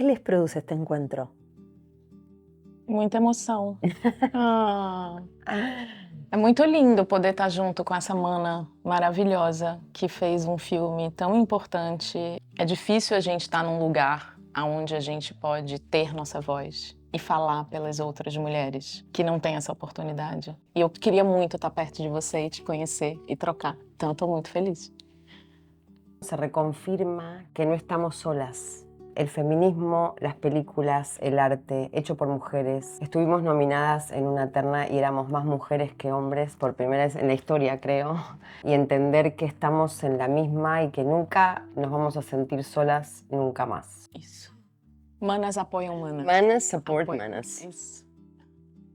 ¿Qué les produce este encuentro? Muita emoção. Ah, é muito lindo poder estar junto com essa mana maravilhosa que fez um filme tão importante. É difícil a gente estar num lugar onde a gente pode ter nossa voz e falar pelas outras mulheres que não têm essa oportunidade. E eu queria muito estar perto de você e te conhecer e trocar. Então eu tô muito feliz. Se reconfirma que no estamos solas. El feminismo, las películas, el arte, hecho por mujeres. Estuvimos nominadas en una terna y éramos más mujeres que hombres por primera vez en la historia, creo. Y entender que estamos en la misma y que nunca nos vamos a sentir solas, nunca más. Isso. Manas apoiam manas. Manas support Apoio. manas. Isso.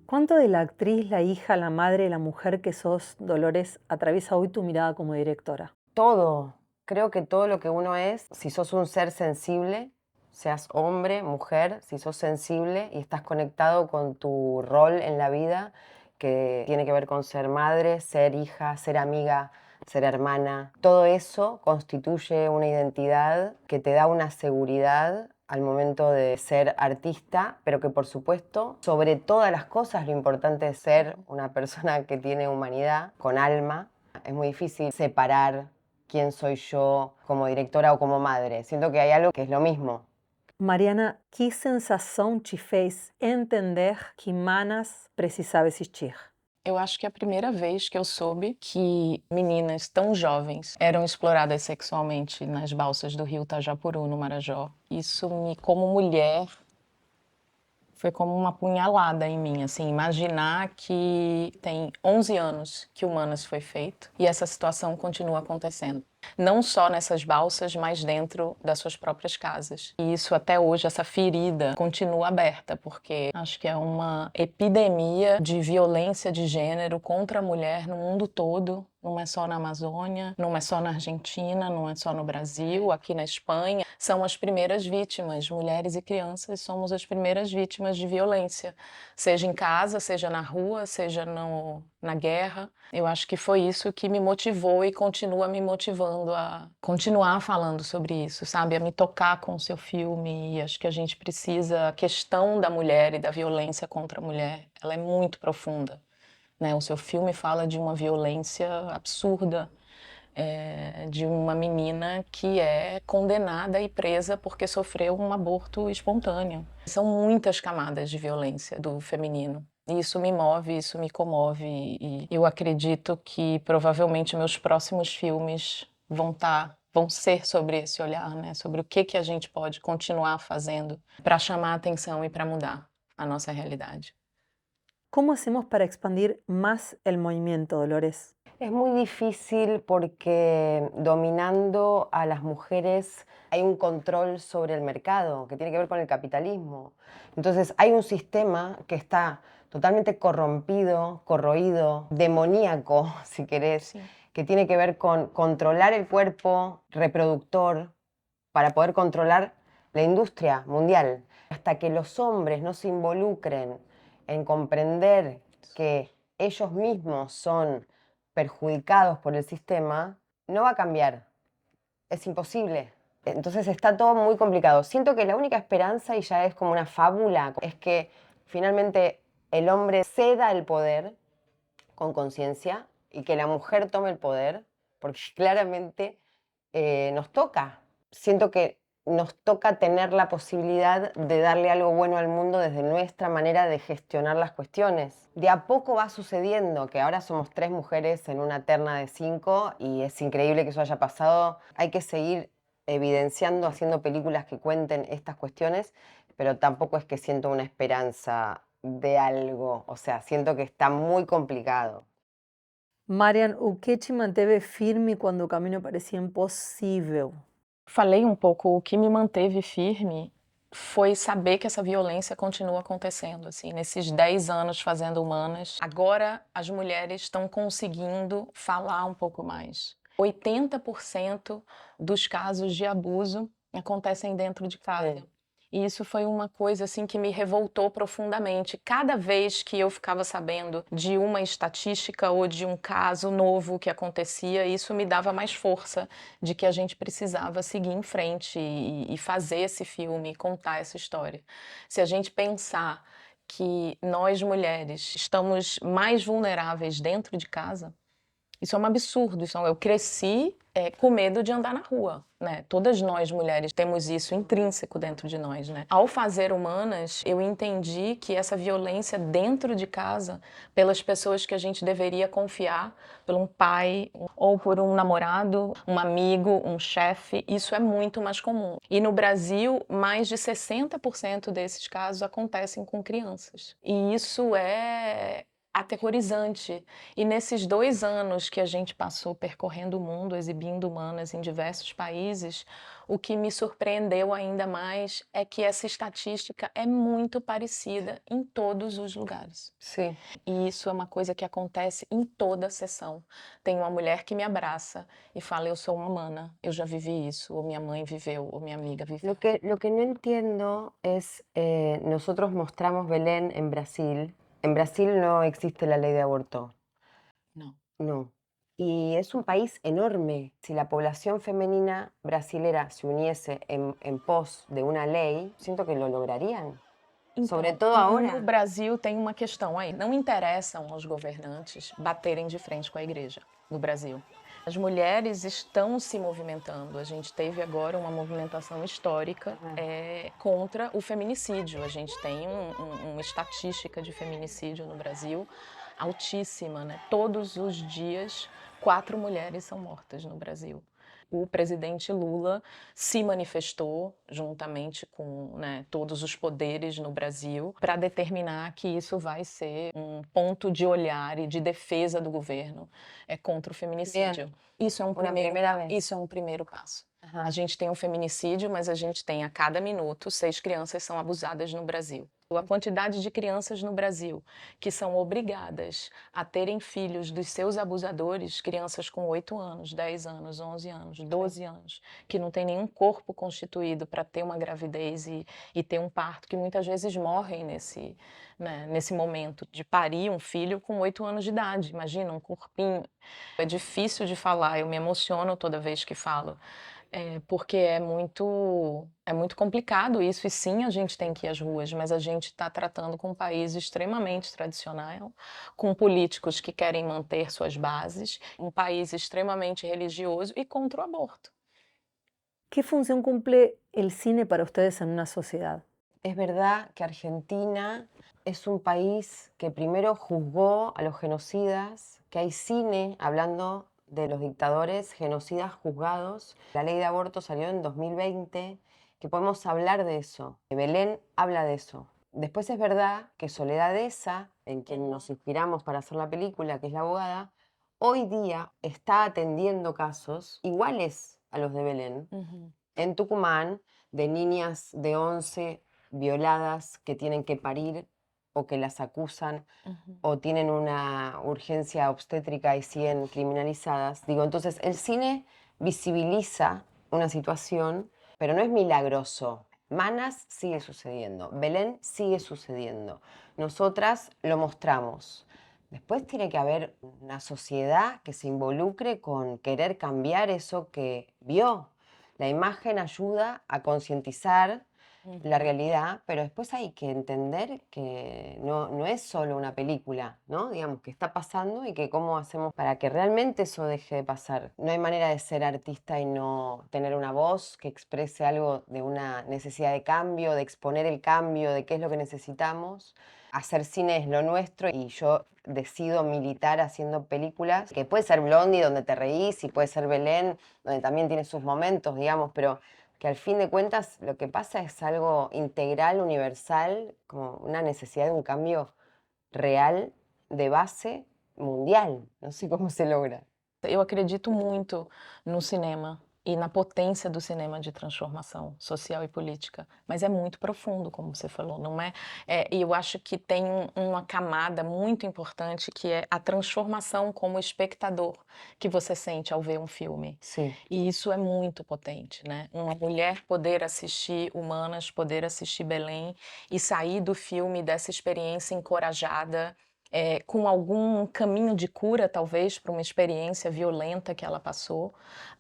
¿Cuánto de la actriz, la hija, la madre, la mujer que sos, Dolores, atraviesa hoy tu mirada como directora? Todo. Creo que todo lo que uno es, si sos un ser sensible, seas hombre, mujer, si sos sensible y estás conectado con tu rol en la vida, que tiene que ver con ser madre, ser hija, ser amiga, ser hermana, todo eso constituye una identidad que te da una seguridad al momento de ser artista, pero que por supuesto, sobre todas las cosas, lo importante es ser una persona que tiene humanidad, con alma. Es muy difícil separar quién soy yo como directora o como madre. Siento que hay algo que es lo mismo. Mariana, que sensação te fez entender que Manas precisava existir? Eu acho que é a primeira vez que eu soube que meninas tão jovens eram exploradas sexualmente nas balsas do rio Tajapuru, no Marajó. Isso me, como mulher, foi como uma punhalada em mim, assim, imaginar que tem 11 anos que o Manas foi feito e essa situação continua acontecendo. Não só nessas balsas, mas dentro das suas próprias casas. E isso até hoje, essa ferida continua aberta, porque acho que é uma epidemia de violência de gênero contra a mulher no mundo todo. Não é só na Amazônia, não é só na Argentina, não é só no Brasil, aqui na Espanha. São as primeiras vítimas, mulheres e crianças somos as primeiras vítimas de violência, seja em casa, seja na rua, seja na guerra. Eu acho que foi isso que me motivou e continua me motivando a continuar falando sobre isso, sabe? A me tocar com o seu filme. E acho que a gente precisa, a questão da mulher e da violência contra a mulher, ela é muito profunda, né? O seu filme fala de uma violência absurda, de uma menina que é condenada e presa porque sofreu um aborto espontâneo. São muitas camadas de violência do feminino. Isso me move, isso me comove e eu acredito que provavelmente meus próximos filmes vão ser sobre esse olhar, né? Sobre o que a gente pode continuar fazendo para chamar a atenção e para mudar a nossa realidade. ¿Cómo hacemos para expandir más el movimiento, Dolores? Es muy difícil porque dominando a las mujeres hay un control sobre el mercado que tiene que ver con el capitalismo. Entonces hay un sistema que está totalmente corrompido, corroído, demoníaco, si querés, Sí. que tiene que ver con controlar el cuerpo reproductor para poder controlar la industria mundial. Hasta que los hombres no se involucren en comprender que ellos mismos son perjudicados por el sistema, no va a cambiar. Es imposible. Entonces está todo muy complicado. Siento que la única esperanza, y ya es como una fábula, es que finalmente el hombre ceda el poder con conciencia y que la mujer tome el poder, porque claramente nos toca. Siento que nos toca tener la posibilidad de darle algo bueno al mundo desde nuestra manera de gestionar las cuestiones. De a poco va sucediendo, que ahora somos 3 mujeres en una terna de 5 y es increíble que eso haya pasado. Hay que seguir evidenciando, haciendo películas que cuenten estas cuestiones, pero tampoco es que siento una esperanza de algo. O sea, siento que está muy complicado. Marian, o que te manteve firme quando o caminho parecia impossível? Falei um pouco, o que me manteve firme foi saber que essa violência continua acontecendo, assim, nesses 10 anos fazendo Humanas. Agora as mulheres estão conseguindo falar um pouco mais. 80% dos casos de abuso acontecem dentro de casa. E isso foi uma coisa assim que me revoltou profundamente. Cada vez que eu ficava sabendo de uma estatística ou de um caso novo que acontecia, isso me dava mais força de que a gente precisava seguir em frente e fazer esse filme, contar essa história. Se a gente pensar que nós mulheres estamos mais vulneráveis dentro de casa, isso é um absurdo. Eu cresci com medo de andar na rua, né? Todas nós mulheres temos isso intrínseco dentro de nós, né? Ao fazer Humanas, eu entendi que essa violência dentro de casa, pelas pessoas que a gente deveria confiar, por um pai ou por um namorado, um amigo, um chefe, isso é muito mais comum. E no Brasil, mais de 60% desses casos acontecem com crianças. E isso é aterrorizante. E nesses 2 anos que a gente passou percorrendo o mundo, exibindo Humanas em diversos países, o que me surpreendeu ainda mais é que essa estatística é muito parecida em todos os lugares. Sí. E isso é uma coisa que acontece em toda a sessão. Tem uma mulher que me abraça e fala: eu sou uma mana, eu já vivi isso, ou minha mãe viveu, ou minha amiga viveu. Lo que no entiendo es, nosotros mostramos Belén en Brasil. En Brasil no existe la ley de aborto. Não. No. Y es un país enorme. Si la población femenina brasilera se uniese en pos de una ley, siento que lo lograrían. Sobre todo ahora. No Brasil tem uma questão aí. Não interessam aos governantes baterem de frente com a igreja no Brasil. As mulheres estão se movimentando. A gente teve agora uma movimentação histórica contra o feminicídio. A gente tem uma estatística de feminicídio no Brasil altíssima, né? Todos os dias, 4 mulheres são mortas no Brasil. O presidente Lula se manifestou juntamente com, né, todos os poderes no Brasil para determinar que isso vai ser um ponto de olhar e de defesa do governo contra o feminicídio. Isso é um primeiro passo. A gente tem um feminicídio, mas a gente tem a cada minuto 6 crianças são abusadas no Brasil. A quantidade de crianças no Brasil que são obrigadas a terem filhos dos seus abusadores, crianças com 8 anos, 10 anos, 11 anos, 12 anos, que não têm nenhum corpo constituído para ter uma gravidez e ter um parto, que muitas vezes morrem nesse momento de parir um filho com 8 anos de idade. Imagina, um corpinho. É difícil de falar, eu me emociono toda vez que falo. Porque é muito complicado isso, e sim, a gente tem que ir às ruas, mas a gente está tratando com um país extremamente tradicional, com políticos que querem manter suas bases, um país extremamente religioso e contra o aborto. ¿Qué función cumple el cine para ustedes en una sociedad? Es verdad que Argentina es un país que primero juzgó a los genocidas, que hay cine hablando de los dictadores genocidas juzgados. La ley de aborto salió en 2020, que podemos hablar de eso. Belén habla de eso. Después es verdad que Soledad Esa, en quien nos inspiramos para hacer la película, que es la abogada, hoy día está atendiendo casos iguales a los de Belén, en Tucumán, de niñas de 11 violadas que tienen que parir o que las acusan o tienen una urgencia obstétrica y 100 criminalizadas. Digo, entonces el cine visibiliza una situación, pero no es milagroso. Manas sigue sucediendo, Belén sigue sucediendo. Nosotras lo mostramos. Después tiene que haber una sociedad que se involucre con querer cambiar eso que vio. La imagen ayuda a concientizar la realidad, pero después hay que entender que no es solo una película, ¿no? Digamos, que está pasando y que cómo hacemos para que realmente eso deje de pasar. No hay manera de ser artista y no tener una voz que exprese algo de una necesidad de cambio, de exponer el cambio, de qué es lo que necesitamos. Hacer cine es lo nuestro y yo decido militar haciendo películas, que puede ser Blondie, donde te reís, y puede ser Belén, donde también tiene sus momentos, digamos, pero que al fin de cuentas lo que pasa es algo integral, universal, como una necesidad de un cambio real, de base, mundial. No sé cómo se logra. Eu acredito muito no cinema e na potência do cinema de transformação social e política, mas é muito profundo, como você falou, não é? E eu acho que tem uma camada muito importante que é a transformação como espectador que você sente ao ver um filme. Sí. E isso é muito potente, né? Uma mulher poder assistir Humanas, poder assistir Belém e sair do filme dessa experiência encorajada, com algum caminho de cura, talvez, para uma experiência violenta que ela passou.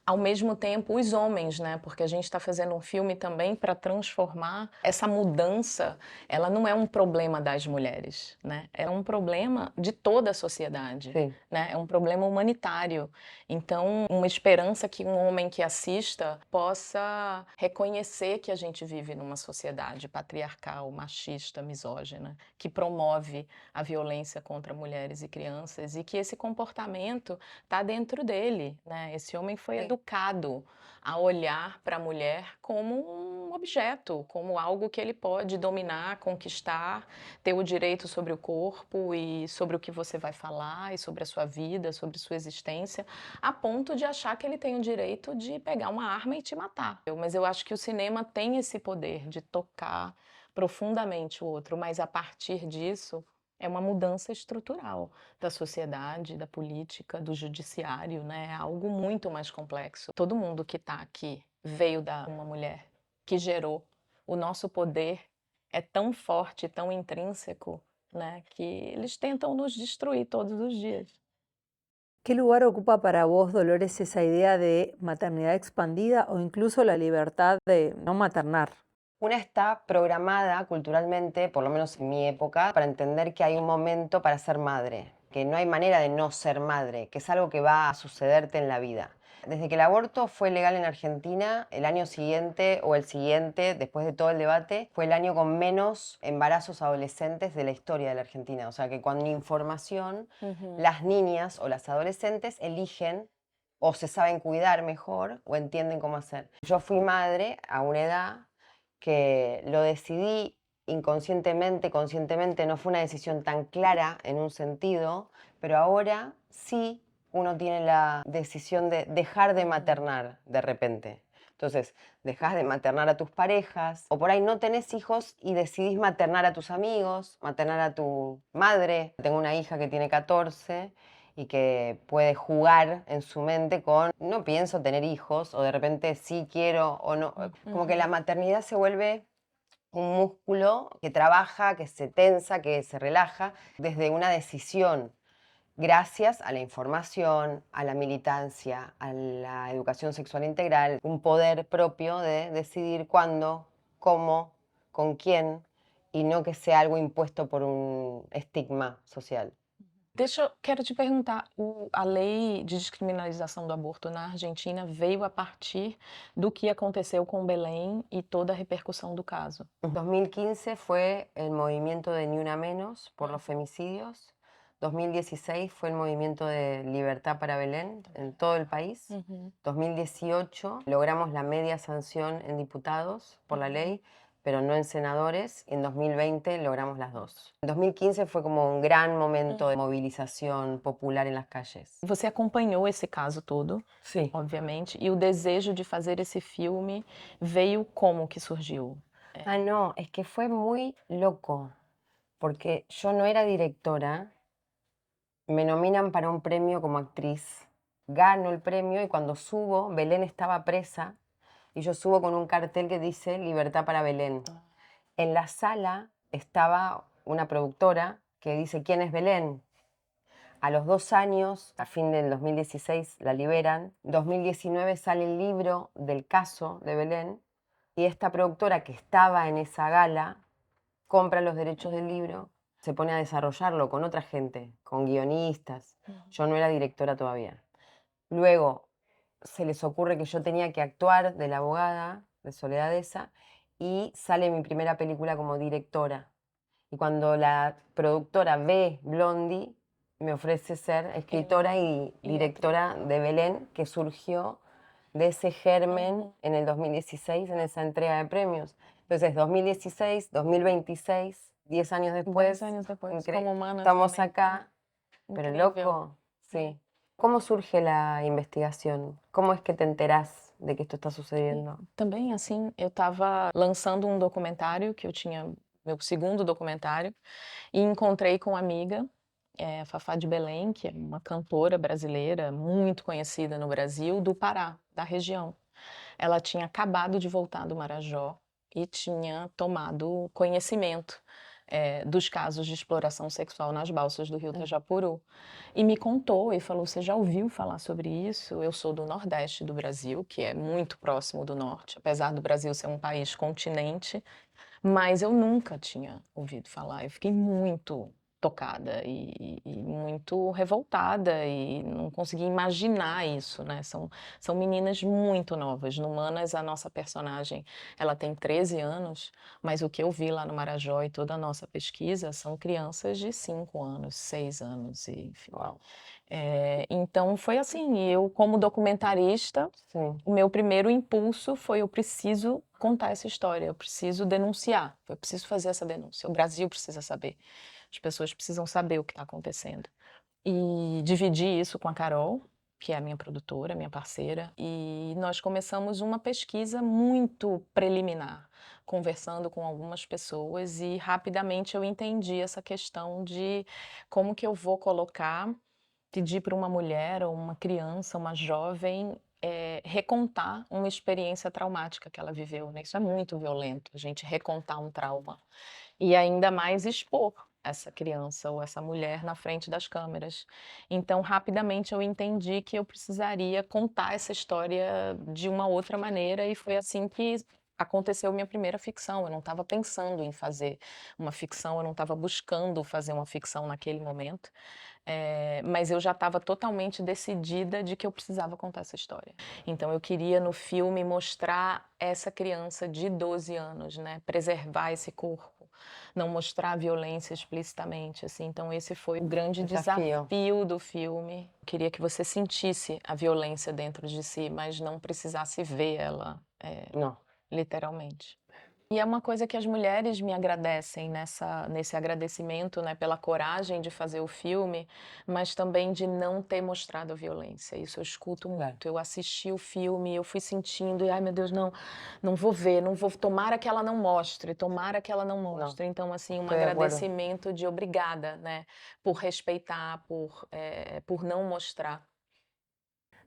Ao mesmo tempo, os homens, né? Porque a gente está fazendo um filme também para transformar essa mudança. Ela não é um problema das mulheres, né? É um problema de toda a sociedade, Sí. né? É um problema humanitário. Então, uma esperança que um homem que assista possa reconhecer que a gente vive numa sociedade patriarcal, machista, misógina, que promove a violência contra mulheres e crianças e que esse comportamento está dentro dele, né? Esse homem foi educado a olhar para a mulher como um objeto, como algo que ele pode dominar, conquistar, ter o direito sobre o corpo e sobre o que você vai falar e sobre a sua vida, sobre sua existência, a ponto de achar que ele tem o direito de pegar uma arma e te matar. Mas eu acho que o cinema tem esse poder de tocar profundamente o outro, mas a partir disso é uma mudança estrutural da sociedade, da política, do judiciário, né? É algo muito mais complexo. Todo mundo que está aqui veio da uma mulher que gerou. O nosso poder é tão forte, tão intrínseco, né? Que eles tentam nos destruir todos os dias. ¿Qué lugar ocupa para vos, Dolores, esa idea de maternidad expandida o incluso la libertad de no maternar? Una está programada culturalmente, por lo menos en mi época, para entender que hay un momento para ser madre, que no hay manera de no ser madre, que es algo que va a sucederte en la vida. Desde que el aborto fue legal en Argentina, el año siguiente o el siguiente, después de todo el debate, fue el año con menos embarazos adolescentes de la historia de la Argentina. O sea que con información, las niñas o las adolescentes eligen o se saben cuidar mejor o entienden cómo hacer. Yo fui madre a una edad que lo decidí inconscientemente, conscientemente, no fue una decisión tan clara en un sentido, pero ahora sí uno tiene la decisión de dejar de maternar de repente. Entonces, dejas de maternar a tus parejas, o por ahí no tenés hijos y decidís maternar a tus amigos, maternar a tu madre. Tengo una hija que tiene 14 y que puede jugar en su mente con no pienso tener hijos o de repente sí quiero o no. Como que la maternidad se vuelve un músculo que trabaja, que se tensa, que se relaja desde una decisión gracias a la información, a la militancia, a la educación sexual integral, un poder propio de decidir cuándo, cómo, con quién y no que sea algo impuesto por un estigma social. Quero te perguntar, a lei de descriminalização do aborto na Argentina veio a partir do que aconteceu com Belém e toda a repercussão do caso. 2015 fue el movimiento de Ni Una Menos por los femicidios. 2016 fue el movimiento de Libertad para Belén en todo el país. 2018 logramos la media sanción en diputados por la ley, pero no en senadores, y en 2020 logramos las dos. En 2015 fue como un gran momento de movilización popular en las calles. Você acompanhou esse caso todo, Sí. obviamente, e o desejo de fazer esse filme veio como que surgiu? Ah, no, es que fue muy loco, porque yo no era directora, me nominan para un premio como actriz, gano el premio y cuando subo, Belén estaba presa y yo subo con un cartel que dice Libertad para Belén. En la sala estaba una productora que dice ¿quién es Belén? A los 2 años, a fin del 2016, la liberan. 2019 sale el libro del caso de Belén y esta productora que estaba en esa gala compra los derechos del libro, se pone a desarrollarlo con otra gente, con guionistas. Yo no era directora todavía. Luego se les ocurre que yo tenía que actuar de la abogada de Soledad Esa y sale mi primera película como directora. Y cuando la productora ve Blondie, me ofrece ser escritora y directora de Belén, que surgió de ese germen en el 2016, en esa entrega de premios. Entonces, 2016, 2026, 10 años después, 10 años después, incre- como Humanas estamos también. acá, pero Incrível. loco, sí. ¿Cómo surge la investigación? ¿Cómo es que te enterás de que esto está sucediendo? Também, assim, eu estava lançando um documentário, que eu tinha meu segundo documentário, e encontrei com uma amiga, Fafá de Belém, que é uma cantora brasileira muito conhecida no Brasil, do Pará, da região. Ela tinha acabado de voltar do Marajó e tinha tomado conhecimento, dos casos de exploração sexual nas balsas do rio Tajapuru. E me contou e falou: "Você já ouviu falar sobre isso? Eu sou do Nordeste do Brasil, que é muito próximo do Norte, apesar do Brasil ser um país continente, mas eu nunca tinha ouvido falar". Eu fiquei muito tocada e muito revoltada e não conseguia imaginar isso, né. São meninas muito novas. No Manas, a nossa personagem, ela tem 13 anos, mas o que eu vi lá no Marajó e toda a nossa pesquisa são crianças de 5 anos, 6 anos e enfim. Wow. Então foi assim, eu como documentarista, Sí. o meu primeiro impulso foi: eu preciso contar essa história, eu preciso denunciar, eu preciso fazer essa denúncia, o Brasil precisa saber, as pessoas precisam saber o que está acontecendo. E dividi isso com a Carol, que é a minha produtora, minha parceira, e nós começamos uma pesquisa muito preliminar, conversando com algumas pessoas e rapidamente eu entendi essa questão de como que eu vou colocar, pedir para uma mulher ou uma criança, uma jovem, recontar uma experiência traumática que ela viveu, né, isso é muito violento, a gente recontar um trauma. E ainda mais expor essa criança ou essa mulher na frente das câmeras. Então, rapidamente eu entendi que eu precisaria contar essa história de uma outra maneira e foi assim que aconteceu minha primeira ficção. Eu não estava pensando em fazer uma ficção, eu não estava buscando fazer uma ficção naquele momento. Mas eu já estava totalmente decidida de que eu precisava contar essa história. Então eu queria no filme mostrar essa criança de 12 anos, né, preservar esse corpo, não mostrar a violência explicitamente, assim. Então esse foi o grande desafio do filme. Eu queria que você sentisse a violência dentro de si, mas não precisasse ver ela, No. literalmente. E é uma coisa que as mulheres me agradecem nesse agradecimento, né, pela coragem de fazer o filme, mas também de não ter mostrado a violência. Isso eu escuto muito. Eu assisti o filme, eu fui sentindo, e ai meu Deus, não, não vou ver, não vou, tomara que ela não mostre, tomara que ela não mostre. Então, assim, um Estoy de acuerdo. agradecimento de obrigada, né, por respeitar, por não mostrar.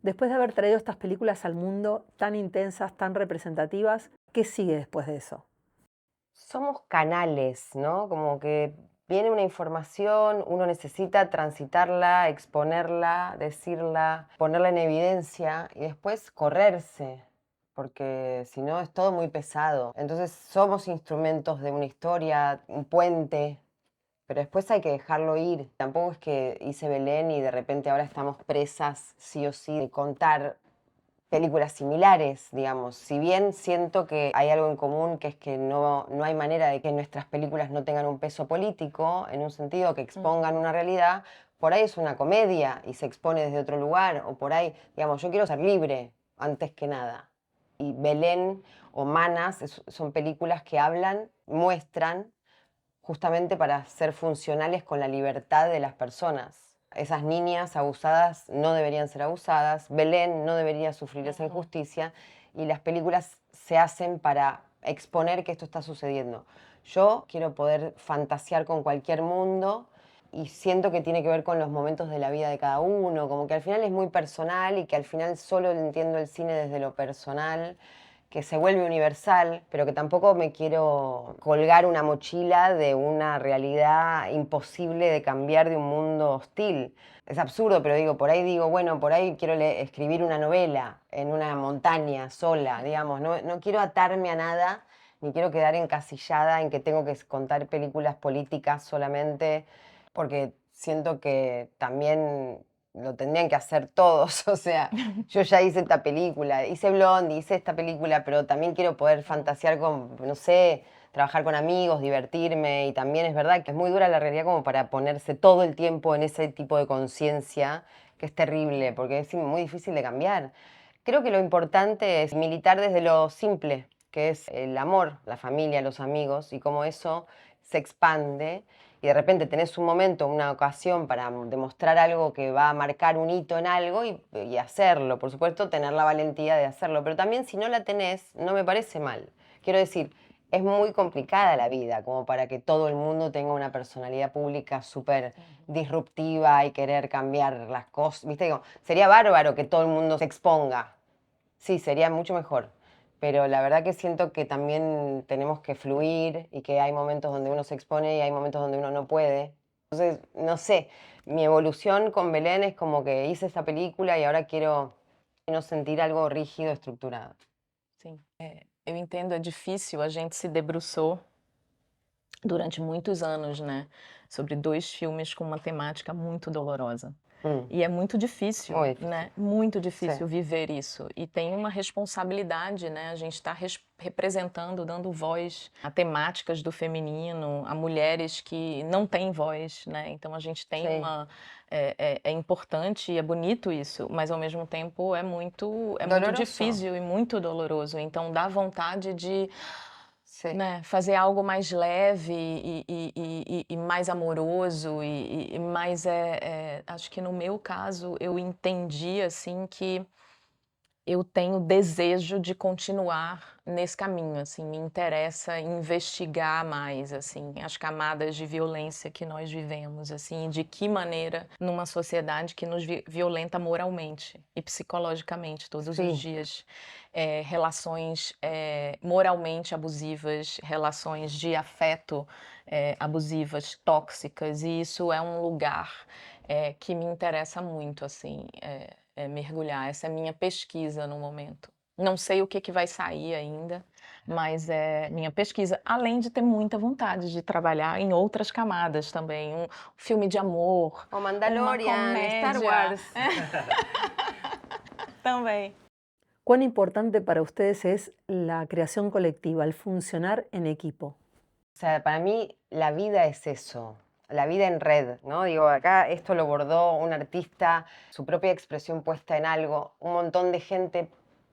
Después de haber traído estas películas al mundo tan intensas, tan representativas, ¿qué sigue después de eso? Somos canales, ¿no? Como que viene una información, uno necesita transitarla, exponerla, decirla, ponerla en evidencia y después correrse, porque si no es todo muy pesado. Entonces somos instrumentos de una historia, un puente, pero después hay que dejarlo ir. Tampoco es que hice Belén y de repente ahora estamos presas sí o sí de contar películas similares, digamos. Si bien siento que hay algo en común, que es que no hay manera de que nuestras películas no tengan un peso político, en un sentido que expongan una realidad, por ahí es una comedia y se expone desde otro lugar, o por ahí, digamos, yo quiero ser libre antes que nada. Y Belén o Manas son películas que hablan, muestran, justamente para ser funcionales con la libertad de las personas. Esas niñas abusadas no deberían ser abusadas, Belén no debería sufrir esa injusticia y las películas se hacen para exponer que esto está sucediendo. Yo quiero poder fantasear con cualquier mundo y siento que tiene que ver con los momentos de la vida de cada uno, como que al final es muy personal y que al final solo entiendo el cine desde lo personal, que se vuelve universal, pero que tampoco me quiero colgar una mochila de una realidad imposible de cambiar de un mundo hostil. Es absurdo, pero digo, por ahí digo, bueno, por ahí quiero escribir una novela en una montaña sola, digamos, no quiero atarme a nada, ni quiero quedar encasillada en que tengo que contar películas políticas solamente, porque siento que también lo tendrían que hacer todos, o sea, yo ya hice esta película, hice Blondie, hice esta película, pero también quiero poder fantasear con, no sé, trabajar con amigos, divertirme, y también es verdad que es muy dura la realidad como para ponerse todo el tiempo en ese tipo de conciencia, que es terrible, porque es muy difícil de cambiar. Creo que lo importante es militar desde lo simple, que es el amor, la familia, los amigos, y cómo eso se expande y de repente tenés un momento, una ocasión para demostrar algo que va a marcar un hito en algo y hacerlo. Por supuesto, tener la valentía de hacerlo, pero también si no la tenés, no me parece mal. Quiero decir, es muy complicada la vida como para que todo el mundo tenga una personalidad pública súper disruptiva y querer cambiar las cosas. ¿Viste? Digo, sería bárbaro que todo el mundo se exponga. Sí, sería mucho mejor. Pero la verdad que siento que también tenemos que fluir y que hay momentos donde uno se expone y hay momentos donde uno no puede. Entonces, no sé, mi evolución con Belén es como que hice esta película y ahora quiero no sentir algo rígido, estructurado. Sim, eu entendo, é difícil, a gente se debruçou durante muitos anos, né, sobre 2 filmes com uma temática muito dolorosa. E é muito difícil, Muy difícil. né, muito difícil Sim. viver isso. E tem uma responsabilidade, né, a gente está representando, dando voz a temáticas do feminino, a mulheres que não têm voz, né, então a gente tem Sim. uma... É importante e é bonito isso, mas ao mesmo tempo é muito Doloroso. difícil e muito doloroso, então dá vontade de, Sí. né, fazer algo mais leve e mais amoroso e mais, acho que no meu caso eu entendi, assim, que eu tenho desejo de continuar nesse caminho, assim, me interessa investigar mais, assim, as camadas de violência que nós vivemos, assim, e de que maneira numa sociedade que nos violenta moralmente e psicologicamente todos Sim. os dias, relações moralmente abusivas, relações de afeto abusivas, tóxicas, e isso é um lugar que me interessa muito, assim, mergulhar. Essa é a minha pesquisa no momento. Não sei o que vai sair ainda, mas é minha pesquisa, além de ter muita vontade de trabalhar em outras camadas também, um filme de amor, O uma Mandalorian, Star comédia. Wars. Também. ¿Cuán importante para ustedes es la creación colectiva, el funcionar en equipo? O sea, para mí la vida es eso, la vida en red, ¿no? Digo, acá esto lo bordó un artista, su propia expresión puesta en algo, un montón de gente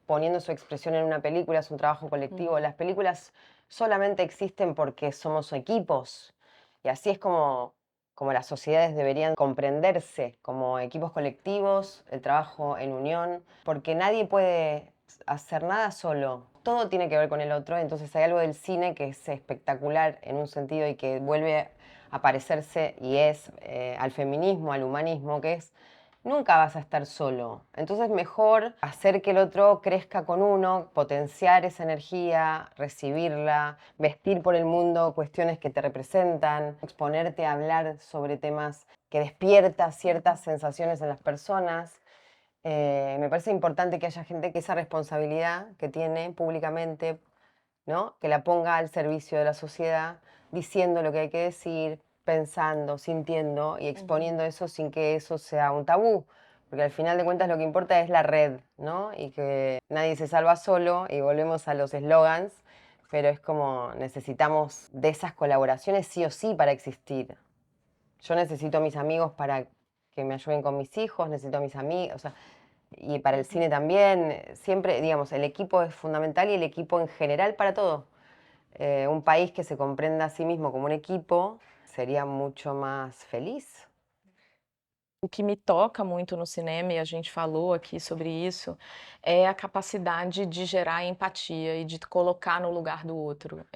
poniendo su expresión en una película, es un trabajo colectivo. Las películas solamente existen porque somos equipos y así es como las sociedades deberían comprenderse, como equipos colectivos, el trabajo en unión, porque nadie puede hacer nada solo. Todo tiene que ver con el otro, entonces hay algo del cine que es espectacular en un sentido y que vuelve a parecerse y es al feminismo, al humanismo, que es nunca vas a estar solo. Entonces mejor hacer que el otro crezca con uno, potenciar esa energía, recibirla, vestir por el mundo cuestiones que te representan, exponerte a hablar sobre temas que despierta ciertas sensaciones en las personas. Me parece importante que haya gente que esa responsabilidad que tiene públicamente, ¿no? Que la ponga al servicio de la sociedad, diciendo lo que hay que decir, pensando, sintiendo y exponiendo eso sin que eso sea un tabú. Porque al final de cuentas lo que importa es la red, ¿no? Y que nadie se salva solo, y volvemos a los eslogans, pero es como necesitamos de esas colaboraciones sí o sí para existir. Yo necesito a mis amigos para que me ayuden con mis hijos, necesito a mis amigos, o sea, y para el cine también, siempre, digamos, el equipo es fundamental y el equipo en general para todo. Un país que se comprenda a sí mismo como un equipo sería mucho más feliz. O que me toca muito no cinema, e a gente falou aqui sobre isso, é a capacidade de gerar empatia e de colocar no lugar do outro.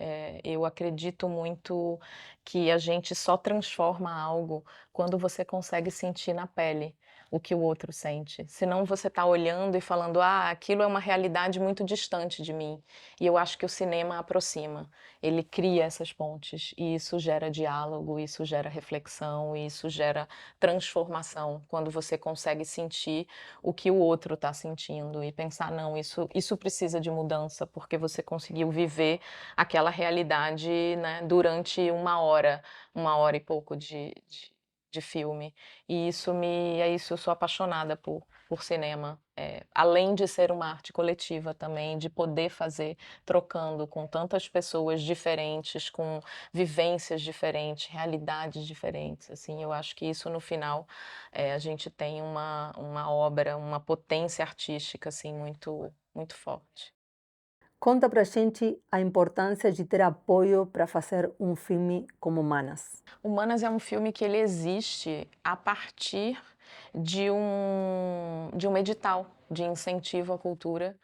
Eu acredito muito que a gente só transforma algo quando você consegue sentir na pele o que o outro sente. Senão você está olhando e falando, ah, aquilo é uma realidade muito distante de mim. E eu acho que o cinema aproxima. Ele cria essas pontes, e isso gera diálogo, isso gera reflexão, isso gera transformação, quando você consegue sentir o que o outro está sentindo e pensar, não, isso precisa de mudança, porque você conseguiu viver aquela realidade, né, durante uma hora e pouco de filme. E é isso, eu sou apaixonada por cinema. Além de ser uma arte coletiva também, de poder fazer, trocando com tantas pessoas diferentes, com vivências diferentes, realidades diferentes, assim, eu acho que isso no final a gente tem uma obra, uma potência artística, assim, muito, muito forte. Conta pra gente a importância de ter apoio para fazer um filme como Manas. O Manas é um filme que ele existe a partir de um edital de incentivo à cultura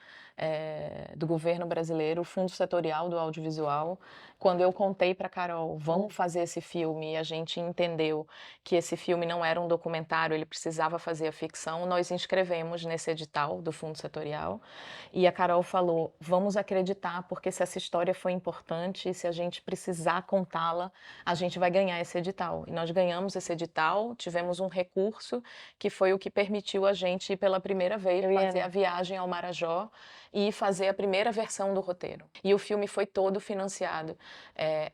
do governo brasileiro, o Fundo Setorial do Audiovisual. Quando eu contei para Carol, vamos fazer esse filme, e a gente entendeu que esse filme não era um documentário, ele precisava fazer a ficção, nós inscrevemos nesse edital do Fundo Setorial. E a Carol falou, vamos acreditar, porque se essa história foi importante, se a gente precisar contá-la, a gente vai ganhar esse edital. E nós ganhamos esse edital, tivemos um recurso, que foi o que permitiu a gente ir pela primeira vez fazer a viagem ao Marajó e fazer a primeira versão do roteiro. E o filme foi todo financiado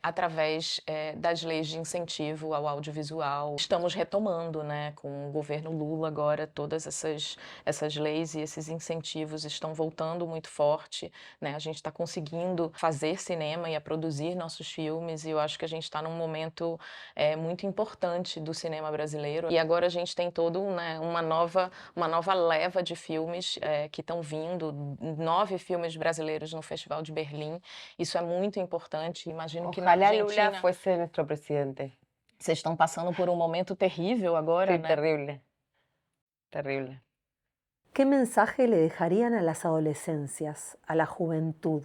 através das leis de incentivo ao audiovisual. Estamos retomando, né, com o governo Lula agora, todas essas leis e esses incentivos estão voltando muito forte, né? A gente está conseguindo fazer cinema e a produzir nossos filmes, e eu acho que a gente está num momento muito importante do cinema brasileiro. E agora a gente tem todo, né, uma nova leva de filmes que estão vindo, 9 filmes brasileiros no Festival de Berlim. Isso é muito importante. Imagino que na Ojalá Argentina Lula fuese nuestro presidente. vocês estão passando por um momento terrível agora, Sí, né? terrible. Terrible. ¿Qué mensaje le dejarían a las adolescencias, a la juventud?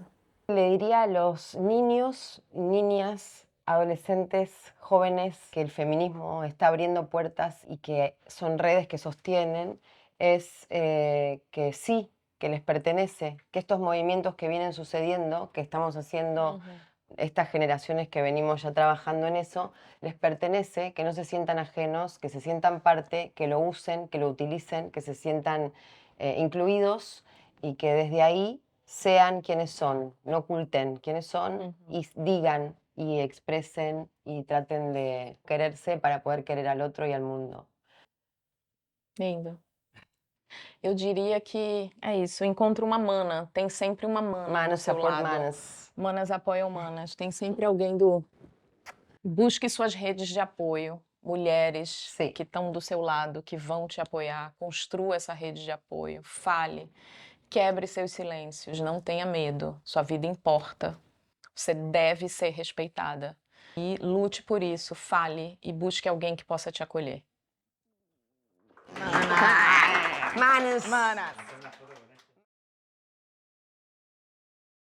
Le diría a los niños, niñas, adolescentes, jóvenes, que el feminismo está abriendo puertas y que son redes que sostienen, es que sí, que les pertenece, que estos movimientos que vienen sucediendo, que estamos haciendo estas generaciones que venimos ya trabajando en eso, les pertenece, que no se sientan ajenos, que se sientan parte, que lo usen, que lo utilicen, que se sientan incluidos y que desde ahí sean quienes son, no oculten quiénes son y digan y expresen y traten de quererse para poder querer al otro y al mundo. Lindo. Eu diria que é isso, encontra uma mana, tem sempre uma mana do Manos seu support lado. manos. Manas apoiam manas, tem sempre alguém do... Busque suas redes de apoio, mulheres Sim. que estão do seu lado, que vão te apoiar, construa essa rede de apoio, fale, quebre seus silêncios, não tenha medo, sua vida importa, você deve ser respeitada. E lute por isso, fale e busque alguém que possa te acolher. Manos. Manas!